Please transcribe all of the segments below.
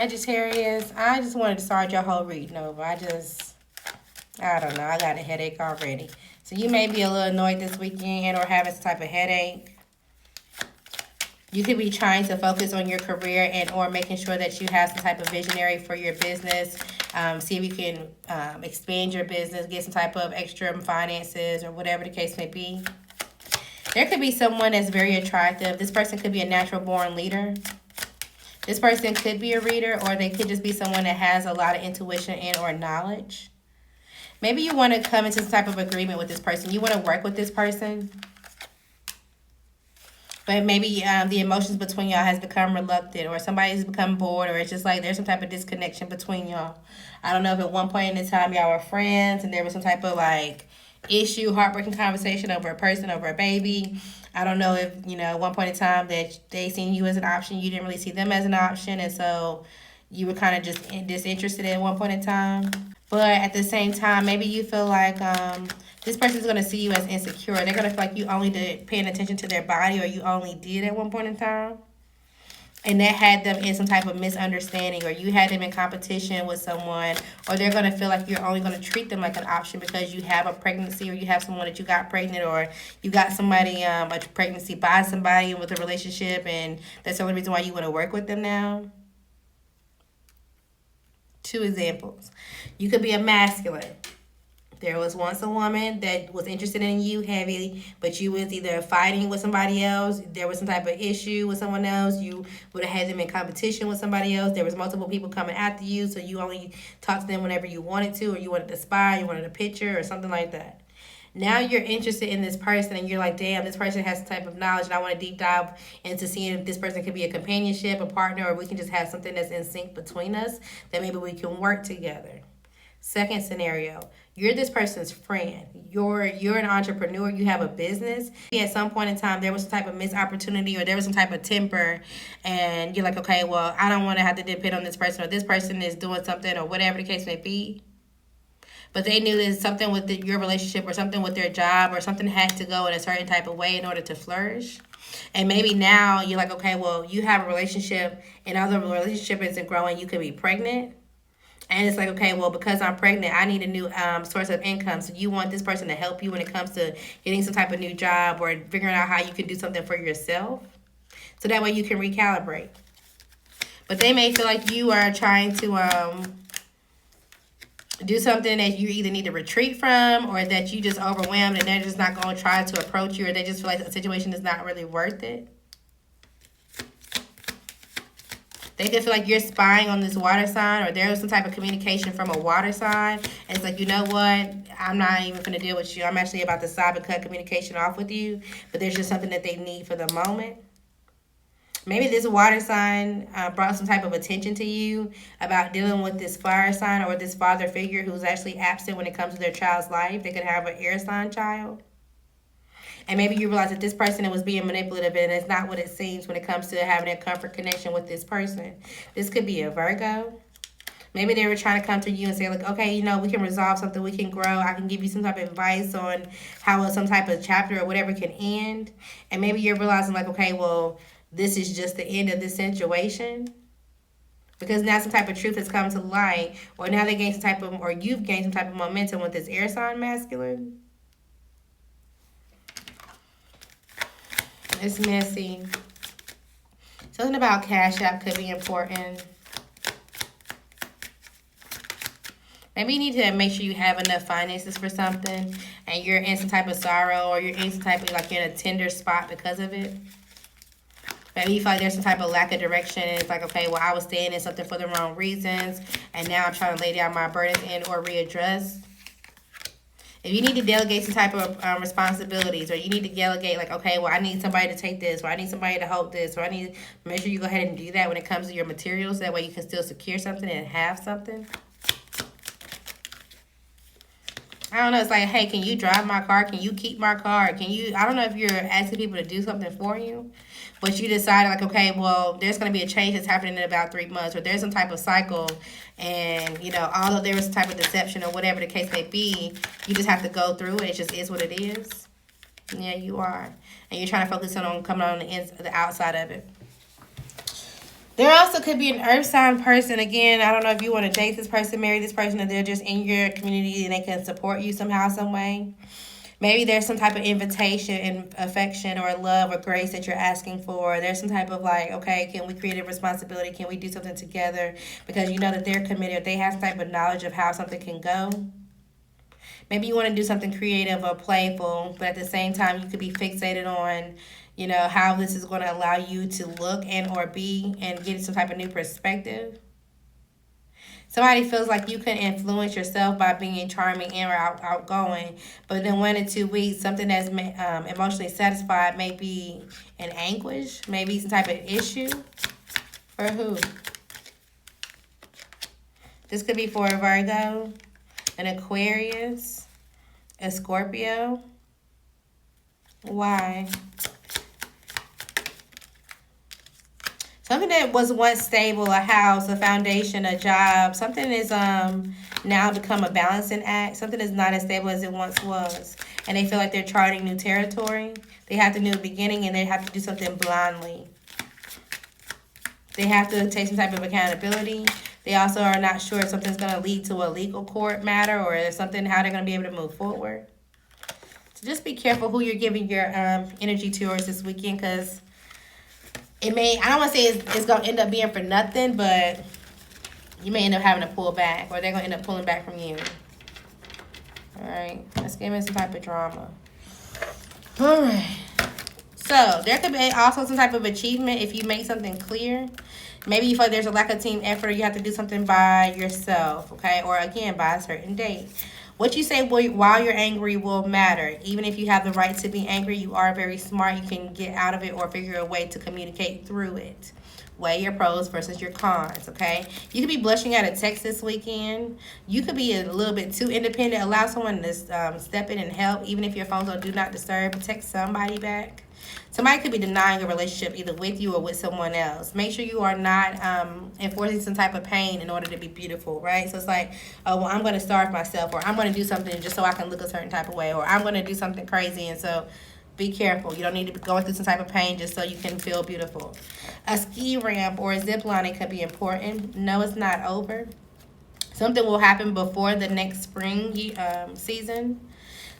Sagittarius, I just wanted to start your whole reading over. I don't know. I got a headache already. So you may be a little annoyed this weekend or having some type of headache. You could be trying to focus on your career and or making sure that you have some type of visionary for your business. See if you can expand your business, get some type of extra finances or whatever the case may be. There could be someone that's very attractive. This person could be a natural born leader. This person could be a reader, or they could just be someone that has a lot of intuition and or knowledge. Maybe you want to come into some type of agreement with this person. You want to work with this person. But maybe the emotions between y'all has become reluctant, or somebody's become bored, or it's just like there's some type of disconnection between y'all. I don't know if at one point in the time y'all were friends and there was some type of like issue, heartbreaking conversation over a person, over a baby. I don't know if, at one point in time that they seen you as an option, you didn't really see them as an option, and so you were kind of just disinterested at one point in time. But at the same time, maybe you feel like this person's going to see you as insecure. They're going to feel like you only did paying attention to their body, or you only did at one point in time. And that had them in some type of misunderstanding, or you had them in competition with someone, or they're going to feel like you're only going to treat them like an option because you have a pregnancy, or you have someone that you got pregnant, or you got somebody, a pregnancy by somebody with a relationship, and that's the only reason why you want to work with them now. Two examples. You could be a masculine. There was once a woman that was interested in you heavily, but you was either fighting with somebody else, there was some type of issue with someone else, you would have had them in competition with somebody else, there was multiple people coming after you, so you only talked to them whenever you wanted to, or you wanted to spy, you wanted a picture, or something like that. Now you're interested in this person, and you're like, damn, this person has some type of knowledge, and I want to deep dive into seeing if this person could be a companionship, a partner, or we can just have something that's in sync between us, that maybe we can work together. Second scenario, you're this person's friend. You're an entrepreneur. You have a business. At some point in time, there was some type of missed opportunity, or there was some type of temper, and you're like, okay, well, I don't want to have to depend on this person, or this person is doing something, or whatever the case may be. But they knew that something with your relationship, or something with their job, or something had to go in a certain type of way in order to flourish. And maybe now you're like, okay, well, you have a relationship, and although the relationship isn't growing, you could be pregnant. And it's like, okay, well, because I'm pregnant, I need a new source of income. So you want this person to help you when it comes to getting some type of new job, or figuring out how you can do something for yourself. So that way you can recalibrate. But they may feel like you are trying to do something that you either need to retreat from, or that you just overwhelmed and they're just not going to try to approach you, or they just feel like the situation is not really worth it. They could feel like you're spying on this water sign, or there's some type of communication from a water sign. And it's like, you know what? I'm not even going to deal with you. I'm actually about to stop and cut communication off with you. But there's just something that they need for the moment. Maybe this water sign brought some type of attention to you about dealing with this fire sign, or this father figure who's actually absent when it comes to their child's life. They could have an air sign child. And maybe you realize that this person was being manipulative, and it's not what it seems when it comes to having a comfort connection with this person. This could be a Virgo. Maybe they were trying to come to you and say, like, okay, we can resolve something, we can grow. I can give you some type of advice on how some type of chapter or whatever can end. And maybe you're realizing, like, okay, well, this is just the end of this situation. Because now some type of truth has come to light, or now they gain some type of, or you've gained some type of momentum with this air sign masculine. It's messy. Something about Cash App could be important. Maybe you need to make sure you have enough finances for something, and you're in some type of sorrow, or you're in some type of, like, you're in a tender spot because of it. Maybe you feel like there's some type of lack of direction, and it's like, okay, well, I was staying in something for the wrong reasons, and now I'm trying to lay down my burdens and or readdress. If you need to delegate some type of responsibilities, or you need to delegate, like, okay, well, I need somebody to take this, or I need somebody to hold this, or I need to make sure you go ahead and do that when it comes to your materials. That way you can still secure something and have something. I don't know. It's like, hey, can you drive my car? Can you keep my car? I don't know if you're asking people to do something for you, but you decided, like, okay, well, there's going to be a change that's happening in about 3 months, or there's some type of cycle, and, although there was some type of deception or whatever the case may be, you just have to go through it. It just is what it is. Yeah, you are. And you're trying to focus on coming on the outside of it. There also could be an earth sign person. Again, I don't know if you want to date this person, marry this person, or they're just in your community and they can support you somehow, some way. Maybe there's some type of invitation and affection or love or grace that you're asking for. There's some type of like, okay, can we create a responsibility? Can we do something together? Because you know that they're committed. They have some type of knowledge of how something can go. Maybe you want to do something creative or playful, but at the same time, you could be fixated on, you know, how this is going to allow you to look and or be and get some type of new perspective. Somebody feels like you can influence yourself by being charming and or outgoing, but then 1 to 2 weeks, something that's emotionally satisfied may be in anguish, maybe some type of issue. For who? This could be for a Virgo, an Aquarius, a Scorpio. Why? Something that was once stable, a house, a foundation, a job, something is now become a balancing act. Something is not as stable as it once was. And they feel like they're charting new territory. They have to do a beginning and they have to do something blindly. They have to take some type of accountability. They also are not sure if something's going to lead to a legal court matter or if something, how they're going to be able to move forward. So just be careful who you're giving your energy towards this weekend, because it may, I don't want to say it's going to end up being for nothing, but you may end up having to pull back, or they're going to end up pulling back from you. All right, let's give it some type of drama. All right. So there could be also some type of achievement if you make something clear. Maybe you feel like there's a lack of team effort, or you have to do something by yourself, okay? Or again, by a certain date. What you say while you're angry will matter. Even if you have the right to be angry, you are very smart. You can get out of it or figure a way to communicate through it. Weigh your pros versus your cons, okay? You could be blushing at a text this weekend. You could be a little bit too independent. Allow someone to step in and help. Even if your phone's on do not disturb, text somebody back. Somebody could be denying a relationship either with you or with someone else. Make sure you are not enforcing some type of pain in order to be beautiful, right? So it's like, oh, well, I'm going to starve myself, or I'm going to do something just so I can look a certain type of way, or I'm going to do something crazy. And so be careful. You don't need to be going through some type of pain just so you can feel beautiful. A ski ramp or a zip lining could be important. No, it's not over. Something will happen before the next spring season.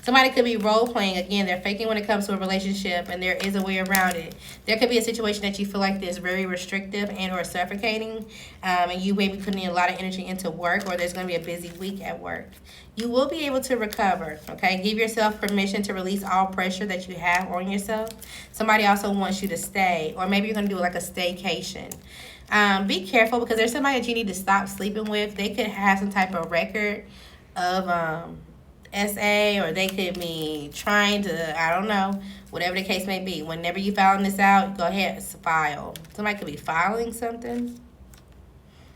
Somebody could be role-playing. Again, they're faking when it comes to a relationship, and there is a way around it. There could be a situation that you feel like is very restrictive and or suffocating, and you may be putting a lot of energy into work, or there's going to be a busy week at work. You will be able to recover, okay? Give yourself permission to release all pressure that you have on yourself. Somebody also wants you to stay, or maybe you're going to do like a staycation. Be careful, because there's somebody that you need to stop sleeping with. They could have some type of record of SA, or they could be trying to, I don't know, whatever the case may be. Whenever you find this out, go ahead and file. Somebody could be filing something.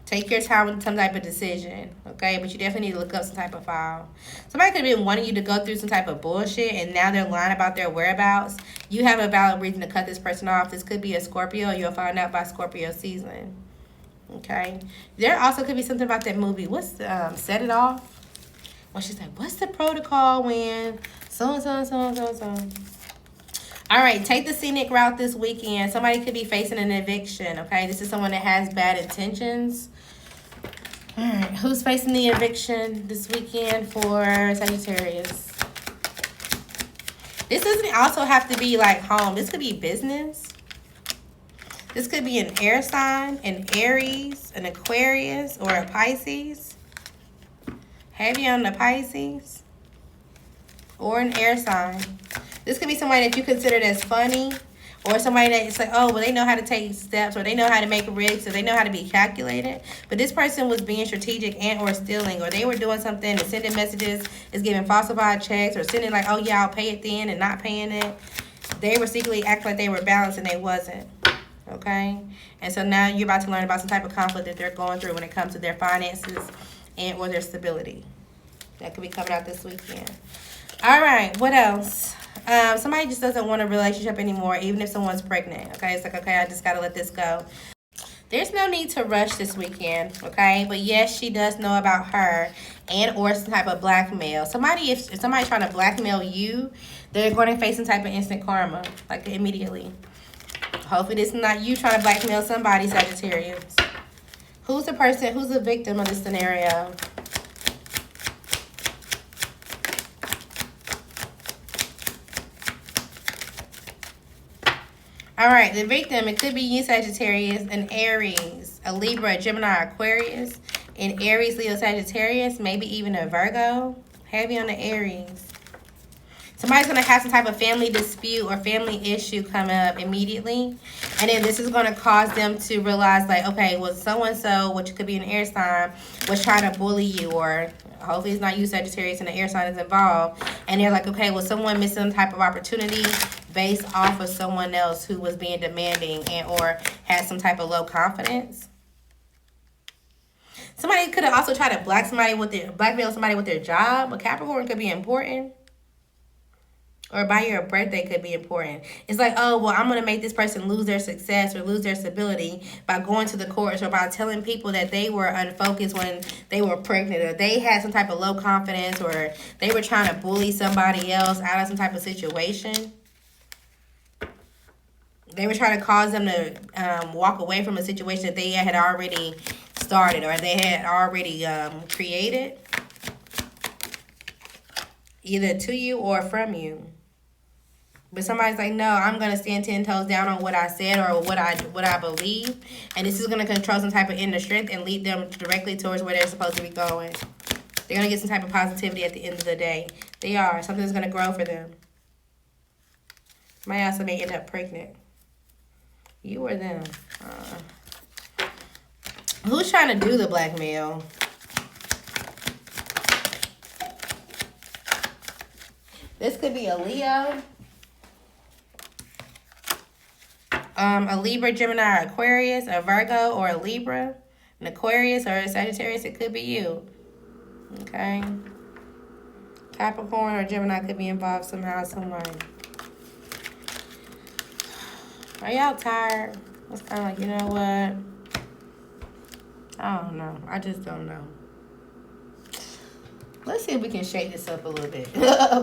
Take your time with some type of decision, okay? But you definitely need to look up some type of file. Somebody could have been wanting you to go through some type of bullshit, and now they're lying about their whereabouts. You have a valid reason to cut this person off. This could be a Scorpio. You'll find out by Scorpio season, okay? There also could be something about that movie. What's Set It Off? Well, she's like, what's the protocol when so. All right, take the scenic route this weekend. Somebody could be facing an eviction, okay? This is someone that has bad intentions. All right, who's facing the eviction this weekend for Sagittarius? This doesn't also have to be like home. This could be business. This could be an air sign, an Aries, an Aquarius, or a Pisces. Heavy on the Pisces or an air sign. This could be somebody that you consider as funny, or somebody that's like, oh, well, they know how to take steps, or they know how to make risks, or they know how to be calculated. But this person was being strategic and or stealing, or they were doing something and sending messages, is giving falsified checks, or sending like, oh, yeah, I'll pay it then, and not paying it. They were secretly acting like they were balanced and they wasn't. Okay? And so now you're about to learn about some type of conflict that they're going through when it comes to their finances and or their stability. That could be coming out this weekend. All right, what else? Somebody just doesn't want a relationship anymore, even if someone's pregnant. Okay, it's like, okay, I just got to let this go. There's no need to rush this weekend, okay? But yes, she does know about her and or some type of blackmail. Somebody, if somebody's trying to blackmail you, they're going to face some type of instant karma, like immediately. Hopefully this is not you trying to blackmail somebody, Sagittarius. Who's the person, who's the victim of this scenario? All right, the victim, it could be you, Sagittarius, an Aries, a Libra, a Gemini, Aquarius, an Aries, Leo, Sagittarius, maybe even a Virgo. Heavy on the Aries. Somebody's going to have some type of family dispute or family issue come up immediately. And then this is going to cause them to realize, like, okay, well, so-and-so, which could be an air sign, was trying to bully you. Or hopefully it's not you, Sagittarius, and the air sign is involved. And they're like, okay, well, someone missed some type of opportunity based off of someone else who was being demanding and or had some type of low confidence. Somebody could have also tried to blackmail somebody with their job. A Capricorn could be important. Or by your birthday could be important. It's like, oh, well, I'm going to make this person lose their success or lose their stability by going to the courts or by telling people that they were unfocused when they were pregnant or they had some type of low confidence or they were trying to bully somebody else out of some type of situation. They were trying to cause them to walk away from a situation that they had already started or they had already created. Either to you or from you. But somebody's like, no, I'm going to stand 10 toes down on what I said or what I believe. And this is going to control some type of inner strength and lead them directly towards where they're supposed to be going. They're going to get some type of positivity at the end of the day. They are. Something's going to grow for them. Somebody also may end up pregnant. You or them. Who's trying to do the blackmail? This could be a Leo. A Libra, Gemini, Aquarius, a Virgo, or a Libra, an Aquarius, or a Sagittarius. It could be you. Okay. Capricorn or Gemini could be involved somehow, some way. Are y'all tired? It's kind of like, you know what? I don't know. I just don't know. Let's see if we can shake this up a little bit.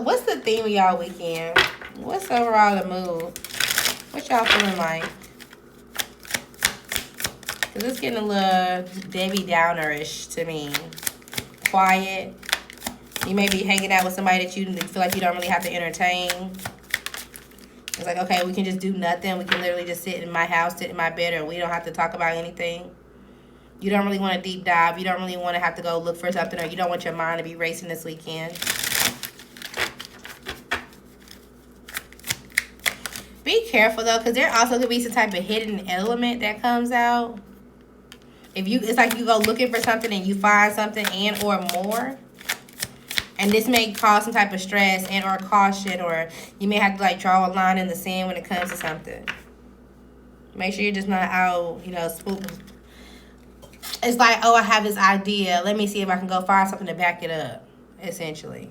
What's the theme of y'all weekend? What's overall the mood? What y'all feeling like? Because it's getting a little Debbie Downer-ish to me. Quiet. You may be hanging out with somebody that you feel like you don't really have to entertain. It's like, okay, we can just do nothing. We can literally just sit in my house, sit in my bed, and we don't have to talk about anything. You don't really want to deep dive. You don't really want to have to go look for something, or you don't want your mind to be racing this weekend. Be careful, though, because there also could be some type of hidden element that comes out. It's like you go looking for something and you find something and or more. And this may cause some type of stress and or caution, or you may have to like draw a line in the sand when it comes to something. Make sure you're just not out, spook. It's like, oh, I have this idea. Let me see if I can go find something to back it up, essentially.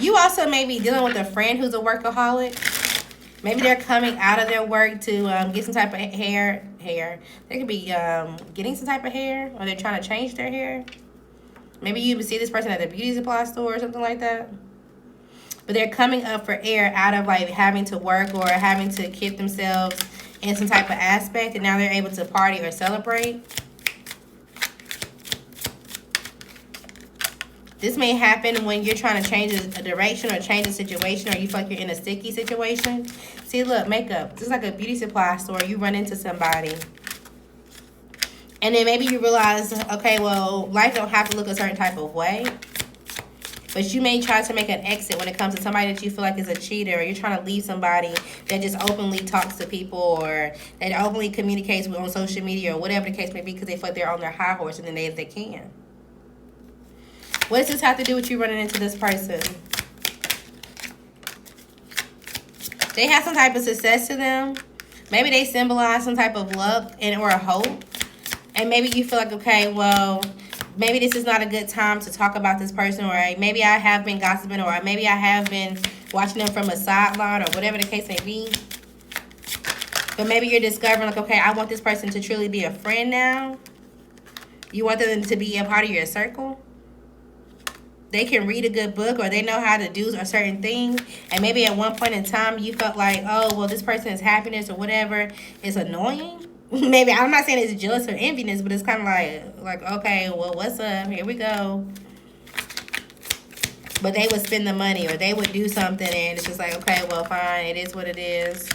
You also may be dealing with a friend who's a workaholic. Maybe they're coming out of their work to get some type of hair. They could be getting some type of hair, or they're trying to change their hair. Maybe you see this person at the beauty supply store or something like that. But they're coming up for air out of like having to work or having to keep themselves in some type of aspect, and now they're able to party or celebrate. This may happen when you're trying to change a direction or change a situation, or you feel like you're in a sticky situation. See, look, makeup. This is like a beauty supply store. You run into somebody. And then maybe you realize, okay, well, life don't have to look a certain type of way. But you may try to make an exit when it comes to somebody that you feel like is a cheater, or you're trying to leave somebody that just openly talks to people, or that openly communicates with on social media, or whatever the case may be, because they feel like they're on their high horse and then they can. What does this have to do with you running into this person? They have some type of success to them. Maybe they symbolize some type of luck and or a hope. And maybe you feel like, okay, well, maybe this is not a good time to talk about this person, or maybe I have been gossiping, or maybe I have been watching them from a sideline, or whatever the case may be. But maybe you're discovering, like, okay, I want this person to truly be a friend now. You want them to be a part of your circle. they can read a good book, or they know how to do a certain thing, and maybe at one point in time you felt like, oh well, this person's happiness or whatever is annoying. Maybe, I'm not saying it's jealous or enviness, but it's kind of like okay, well, what's up, here we go. But they would spend the money, or they would do something, and it's just like, okay, well, fine, it is what it is.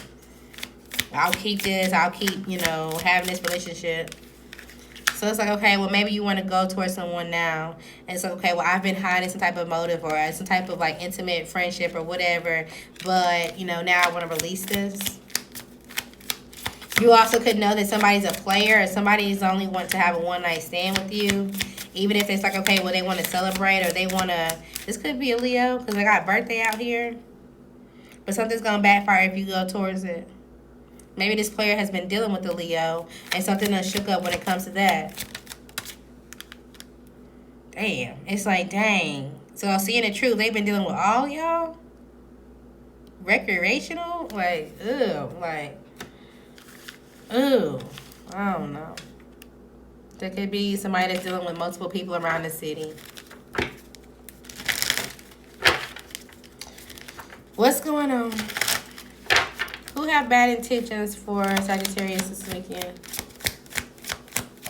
I'll keep this, I'll keep, having this relationship. So it's like, okay, well, maybe you want to go towards someone now. And it's like, okay, well, I've been hiding some type of motive or some type of, like, intimate friendship or whatever. But, now I want to release this. You also could know that somebody's a player, or somebody's only want to have a one-night stand with you. Even if it's like, okay, well, they want to celebrate, or they want to... This could be a Leo, because I got birthday out here. But something's going to backfire if you go towards it. Maybe this player has been dealing with the Leo, and something done shook up when it comes to that. Damn. It's like, dang. So, seeing the truth, they've been dealing with all y'all? Recreational? Like, ew. Like, ew. I don't know. There could be somebody that's dealing with multiple people around the city. What's going on? Who have bad intentions for Sagittarius this weekend?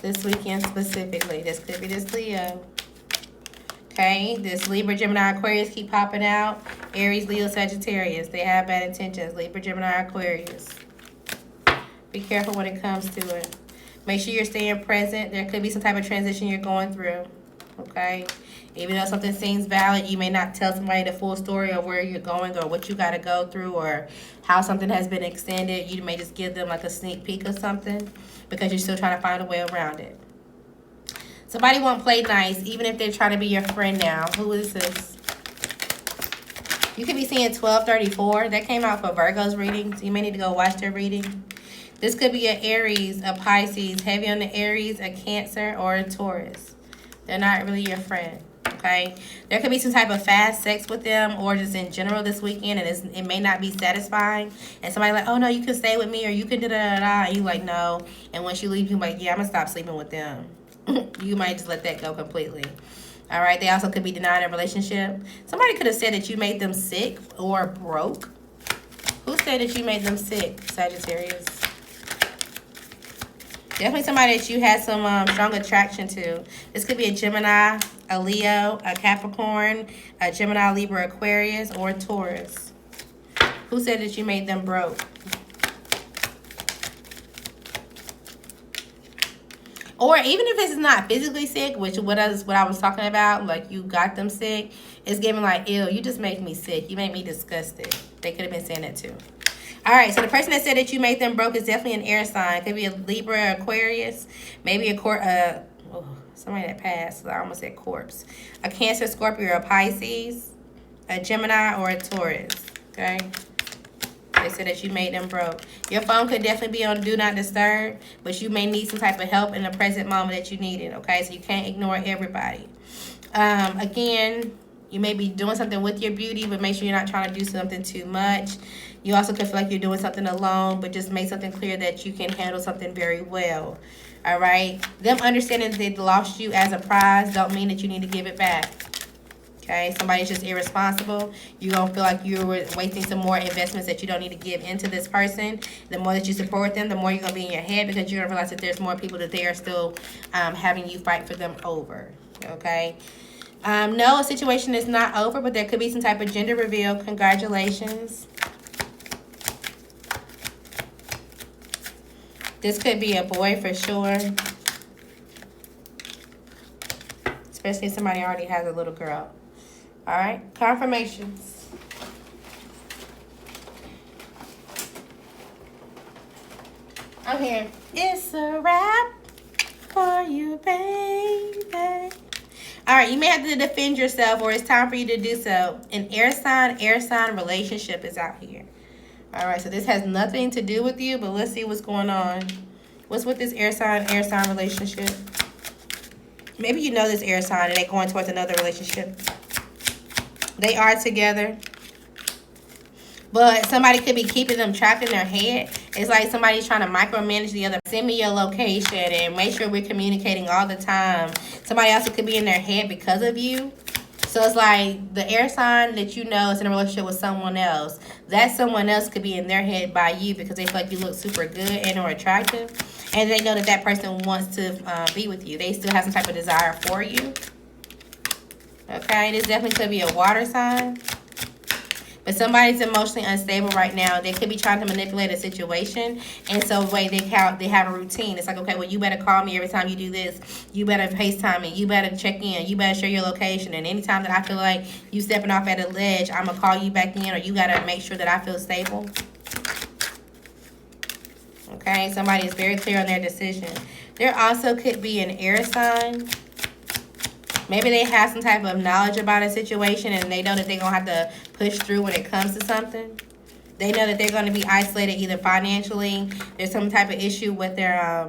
This weekend specifically. This could be this Leo. Okay, this Libra, Gemini, Aquarius keep popping out. Aries, Leo, Sagittarius. They have bad intentions. Libra, Gemini, Aquarius. Be careful when it comes to it. Make sure you're staying present. There could be some type of transition you're going through. Okay? Even though something seems valid, you may not tell somebody the full story of where you're going or what you got to go through or how something has been extended. You may just give them like a sneak peek of something because you're still trying to find a way around it. Somebody won't play nice even if they're trying to be your friend now. Who is this? You could be seeing 1234. That came out for Virgo's readings. You may need to go watch their reading. This could be an Aries, a Pisces, heavy on the Aries, a Cancer, or a Taurus. They're not really your friend. Okay, there could be some type of fast sex with them, or just in general this weekend, and it may not be satisfying. And somebody like, oh no, you can stay with me, or you can da da da. And you like no, and once you leave, you're like, yeah, I'm gonna stop sleeping with them. You might just let that go completely. All right. They also could be denying a relationship. Somebody could have said that you made them sick or broke. Who said that you made them sick, Sagittarius? Definitely somebody that you had some strong attraction to. This could be a Gemini, a Leo, a Capricorn, a Gemini, Libra, Aquarius, or a Taurus. Who said that you made them broke? Or even if it's not physically sick, which what I was talking about, like you got them sick, it's giving like, ew, you just make me sick. You make me disgusted. They could have been saying that too. All right, so the person that said that you made them broke is definitely an air sign. It could be a Libra, Aquarius, maybe somebody that passed. I almost said corpse. A Cancer, Scorpio, or a Pisces, a Gemini, or a Taurus. Okay. They said that you made them broke. Your phone could definitely be on Do Not Disturb, but you may need some type of help in the present moment that you need it. Okay, so you can't ignore everybody. Again, you may be doing something with your beauty, but make sure you're not trying to do something too much. You also could feel like you're doing something alone, but just make something clear that you can handle something very well. All right? Them understanding that they lost you as a prize don't mean that you need to give it back. Okay? Somebody's just irresponsible. You're going to feel like you're wasting some more investments that you don't need to give into this person. The more that you support them, the more you're going to be in your head because you're going to realize that there's more people that they are still having you fight for them over. Okay? No, a situation is not over, but there could be some type of gender reveal. Congratulations. This could be a boy for sure. Especially if somebody already has a little girl. All right, confirmations. I'm here. It's a wrap for you, baby. All right, you may have to defend yourself or it's time for you to do so. An air sign relationship is out here. All right, so this has nothing to do with you, but let's see what's going on. What's with this air sign relationship? Maybe you know this air sign and they're going towards another relationship. They are together. But somebody could be keeping them trapped in their head. It's like somebody's trying to micromanage the other. Send me your location and make sure we're communicating all the time. Somebody else could be in their head because of you. So it's like the air sign that you know is in a relationship with someone else. That someone else could be in their head by you because they feel like you look super good and or attractive. And they know that that person wants to be with you. They still have some type of desire for you. Okay, this definitely could be a water sign. But somebody's emotionally unstable right now. They could be trying to manipulate a situation. And so the way they have a routine. It's like, okay, well, you better call me every time you do this. You better FaceTime me. You better check in. You better share your location. And anytime that I feel like you stepping off at a ledge, I'm going to call you back in, or you got to make sure that I feel stable. Okay, somebody is very clear on their decision. There also could be an air sign. Maybe they have some type of knowledge about a situation and they know that they're going to have to push through when it comes to something. They know that they're going to be isolated either financially, there's some type of issue with their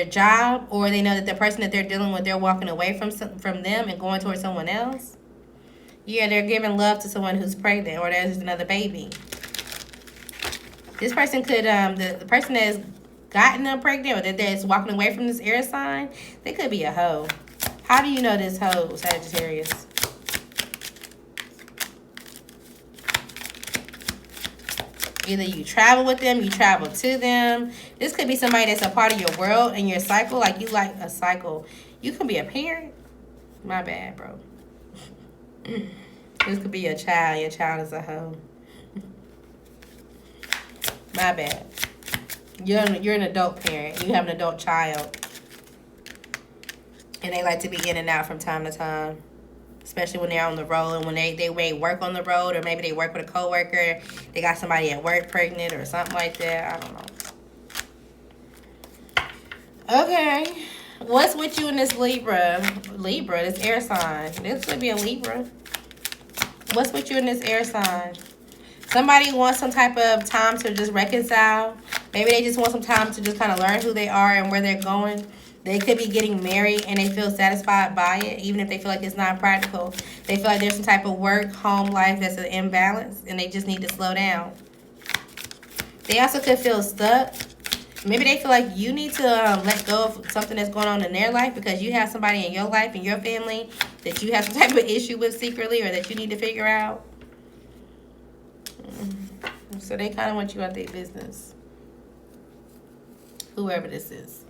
job, or they know that the person that they're dealing with, they're walking away from them and going towards someone else. Yeah, they're giving love to someone who's pregnant, or there's another baby. This person could, the person that's gotten them pregnant or that's walking away from this air sign, they could be a hoe. How do you know this hoe, Sagittarius? Either you travel with them, you travel to them. This could be somebody that's a part of your world and your cycle. Like you like a cycle. You could be a parent. My bad, bro. This could be your child. Your child is a hoe. My bad. You're an adult parent. You have an adult child. And they like to be in and out from time to time. Especially when they're on the road and when they may work on the road, or maybe they work with a coworker. They got somebody at work pregnant or something like that. I don't know. Okay. What's with you in this Libra? This air sign. This could be a Libra. What's with you in this air sign? Somebody wants some type of time to just reconcile. Maybe they just want some time to just kind of learn who they are and where they're going. They could be getting married and they feel satisfied by it, even if they feel like it's not practical. They feel like there's some type of work, home life that's an imbalance, and they just need to slow down. They also could feel stuck. Maybe they feel like you need to let go of something that's going on in their life because you have somebody in your life, in your family, that you have some type of issue with secretly or that you need to figure out. So they kind of want you out their business. Whoever this is.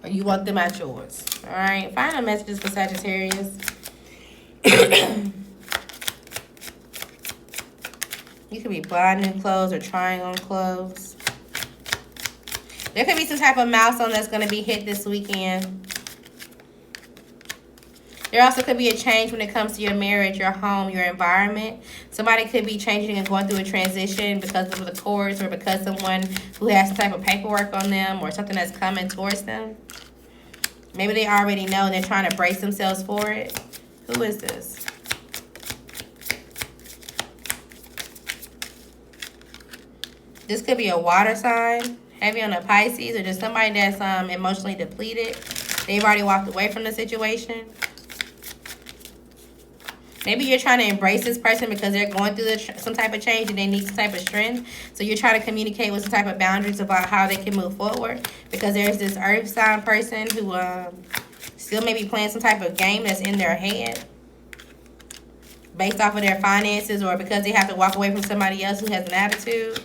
Or you want them at yours. Alright. Final messages for Sagittarius. You could be buying new clothes or trying on clothes. There could be some type of milestone that's going to be hit this weekend. There also could be a change when it comes to your marriage, your home, your environment. Somebody could be changing and going through a transition because of the courts or because someone who has some type of paperwork on them or something that's coming towards them. Maybe they already know and they're trying to brace themselves for it. Who is this? This could be a water sign, heavy on a Pisces, or just somebody that's emotionally depleted. They've already walked away from the situation. Maybe you're trying to embrace this person because they're going through some type of change and they need some type of strength. So you're trying to communicate with some type of boundaries about how they can move forward. Because there's this earth sign person who still may be playing some type of game that's in their head. Based off of their finances or because they have to walk away from somebody else who has an attitude.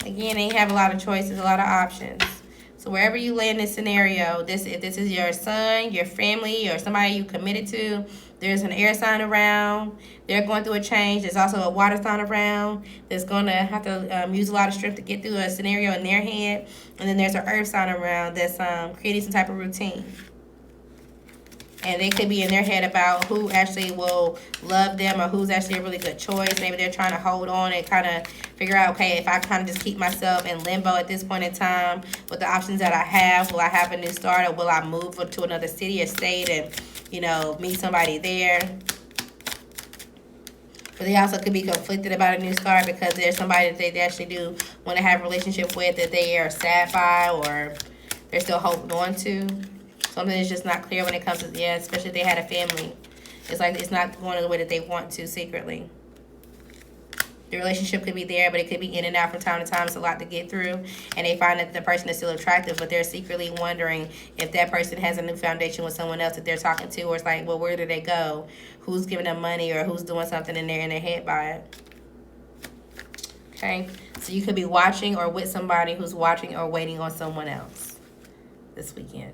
Again, they have a lot of choices, a lot of options. So wherever you lay in this scenario, if this is your son, your family, or somebody you committed to, there's an air sign around. They're going through a change. There's also a water sign around that's going to have to use a lot of strength to get through a scenario in their head. And then there's an earth sign around that's creating some type of routine. And they could be in their head about who actually will love them or who's actually a really good choice. Maybe they're trying to hold on and kind of figure out, okay, if I kind of just keep myself in limbo at this point in time with the options that I have, will I have a new start or will I move to another city or state and, you know, meet somebody there? But they also could be conflicted about a new start because there's somebody that they actually do want to have a relationship with that they are sad by or they're still holding on to. Something is just not clear when it comes to, yeah, especially if they had a family. It's like it's not going the way that they want to secretly. The relationship could be there, but it could be in and out from time to time. It's a lot to get through. And they find that the person is still attractive, but they're secretly wondering if that person has a new foundation with someone else that they're talking to, or it's like, well, where did they go? Who's giving them money, or who's doing something in their head by it? Okay? So you could be watching or with somebody who's watching or waiting on someone else this weekend.